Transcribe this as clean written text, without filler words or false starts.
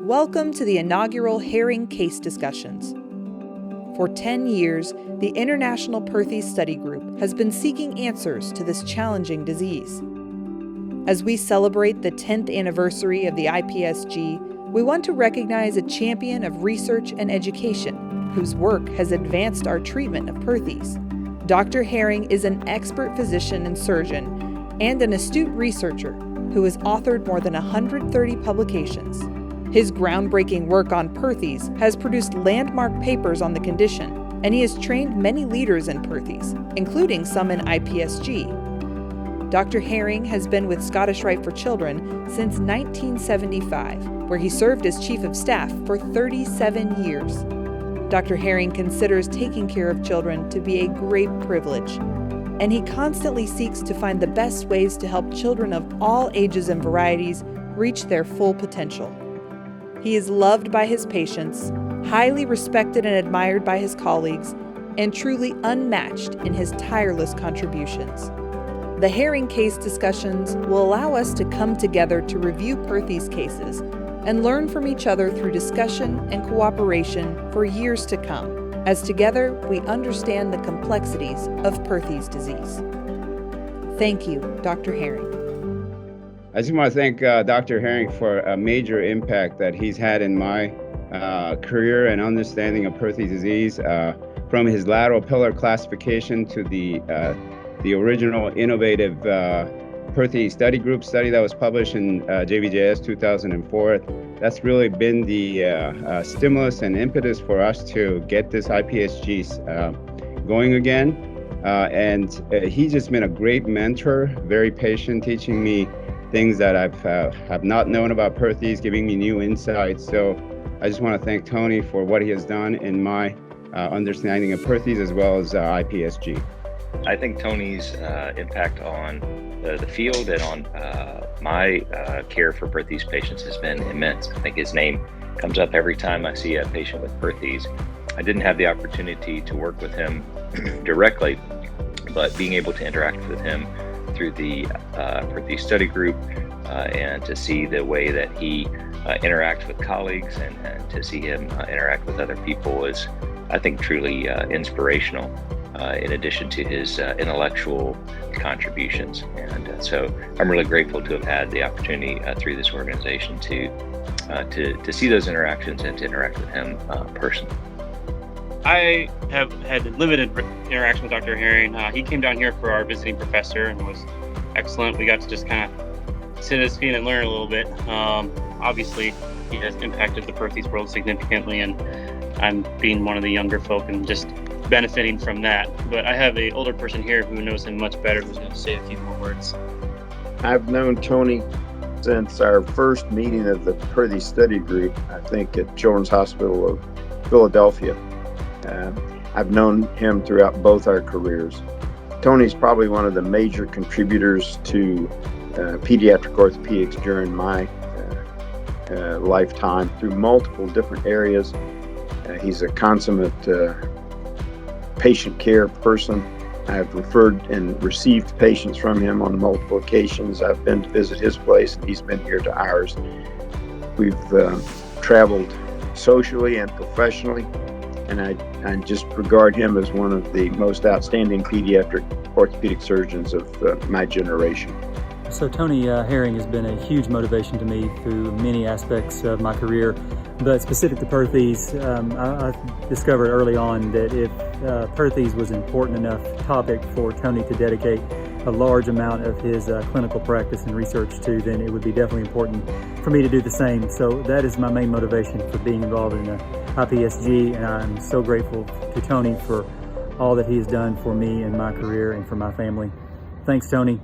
Welcome to the inaugural Herring Case Discussions. For 10 years, the International Perthes Study Group has been seeking answers to this challenging disease. As we celebrate the 10th anniversary of the IPSG, we want to recognize a champion of research and education whose work has advanced our treatment of Perthes. Dr. Herring is an expert physician and surgeon and an astute researcher who has authored more than 130 publications. His groundbreaking work on Perthes has produced landmark papers on the condition, and he has trained many leaders in Perthes, including some in IPSG. Dr. Herring has been with Scottish Rite for Children since 1975, where he served as Chief of Staff for 37 years. Dr. Herring considers taking care of children to be a great privilege, and he constantly seeks to find the best ways to help children of all ages and varieties reach their full potential. He is loved by his patients, highly respected and admired by his colleagues, and truly unmatched in his tireless contributions. The Herring Case Discussions will allow us to come together to review Perthes cases and learn from each other through discussion and cooperation for years to come, as together we understand the complexities of Perthes disease. Thank you, Dr. Herring. I just want to thank Dr. Herring for a major impact that he's had in my career and understanding of Perthes disease, from his lateral pillar classification to the original innovative Perthes study group study that was published in JBJS 2004. That's really been the stimulus and impetus for us to get this IPSG going again. And he's just been a great mentor, very patient, teaching me things that have not known about Perthes, giving me new insights. So I just want to thank Tony for what he has done in my understanding of Perthes as well as IPSG. I think Tony's impact on the field and on my care for Perthes patients has been immense. I think his name comes up every time I see a patient with Perthes. I didn't have the opportunity to work with him directly, but being able to interact with him through the Perthes study group and to see the way that he interacts with colleagues and to see him interact with other people is, I think, truly inspirational, in addition to his intellectual contributions. And so I'm really grateful to have had the opportunity through this organization to see those interactions and to interact with him personally. I have had limited interaction with Dr. Herring. He came down here for our visiting professor and was excellent. We got to just kind of sit at his feet and learn a little bit. Obviously, he has impacted the Perthes world significantly, and I'm being one of the younger folk and just benefiting from that. But I have an older person here who knows him much better, who's going to say a few more words. I've known Tony since our first meeting of the Perthes study group, I think at Children's Hospital of Philadelphia. I've known him throughout both our careers. Tony's probably one of the major contributors to pediatric orthopedics during my lifetime through multiple different areas. He's a consummate patient care person. I've referred and received patients from him on multiple occasions. I've been to visit his place and he's been here to ours. We've traveled socially and professionally, and I just regard him as one of the most outstanding pediatric orthopedic surgeons of my generation. So Tony Herring has been a huge motivation to me through many aspects of my career, but specific to Perthes, I discovered early on that if Perthes was an important enough topic for Tony to dedicate a large amount of his clinical practice and research to, then it would be definitely important for me to do the same. So that is my main motivation for being involved in IPSG, and I'm so grateful to Tony for all that he has done for me and my career and for my family. Thanks, Tony.